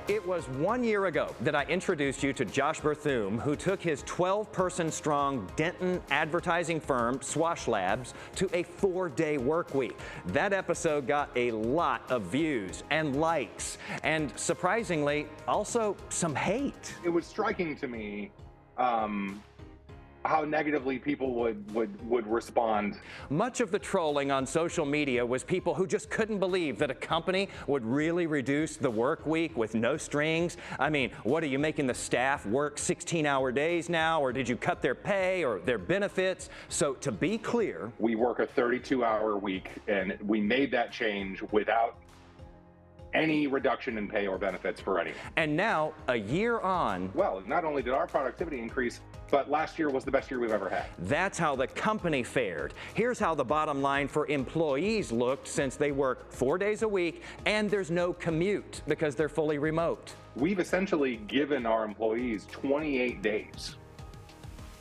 It was 1 year ago that I introduced you to Josh Berthoum, who took his 12-person strong Denton advertising firm, Swash Labs, to a 4-day work week. That episode got a lot of views and likes, and surprisingly, also some hate. It was striking to me how negatively people would respond. Much of the trolling on social media was people who just couldn't believe that a company would really reduce the work week with no strings. I mean, what are you making the staff work 16-hour days now, or did you cut their pay or their benefits? So to be clear, we work a 32-hour week, and we made that change without any reduction in pay or benefits for anyone. And now, a year on, well, not only did our productivity increase, but last year was the best year we've ever had. That's how the company fared. Here's how the bottom line for employees looked since they work 4 days a week and there's no commute because they're fully remote. We've essentially given our employees 28 days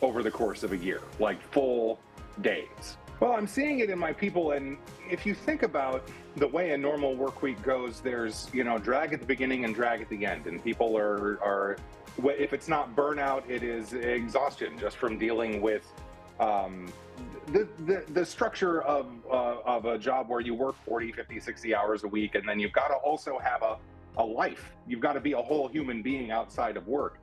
over the course of a year, like full days. Well, I'm seeing it in my people, and if you think about the way a normal work week goes, there's, drag at the beginning and drag at the end, and people are if it's not burnout, it is exhaustion just from dealing with the structure of a job where you work 40, 50, 60 hours a week, and then you've got to also have a life. You've got to be a whole human being outside of work.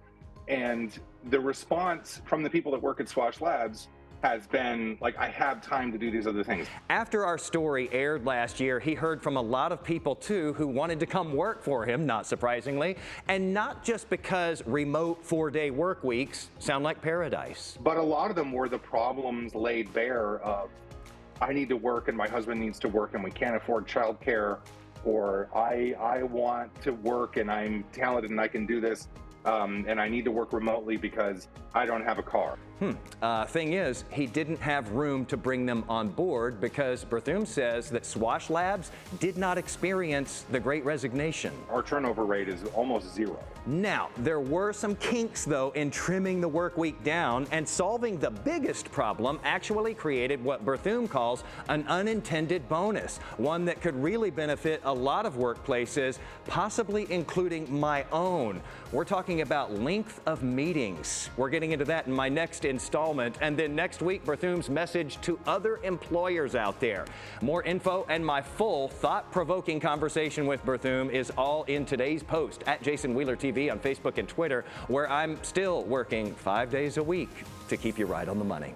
And the response from the people that work at Swash Labs has been like, I have time to do these other things. After our story aired last year, he heard from a lot of people too who wanted to come work for him, not surprisingly, and not just because remote 4-day work weeks sound like paradise. But a lot of them were the problems laid bare of, I need to work and my husband needs to work and we can't afford childcare, or I want to work and I'm talented and I can do this. And I need to work remotely because I don't have a car. Thing is, he didn't have room to bring them on board because Berthoum says that Swash Labs did not experience the Great Resignation. Our turnover rate is almost zero. Now, there were some kinks, though, in trimming the work week down, and solving the biggest problem actually created what Berthoum calls an unintended bonus, one that could really benefit a lot of workplaces, possibly including my own. We're talking about length of meetings. We're getting into that in my next installment, and then next week, Berthoum's message to other employers out there. More info and my full thought-provoking conversation with Berthoum is all in today's post at Jason Wheeler TV on Facebook and Twitter, where I'm still working 5 days a week to keep you right on the money.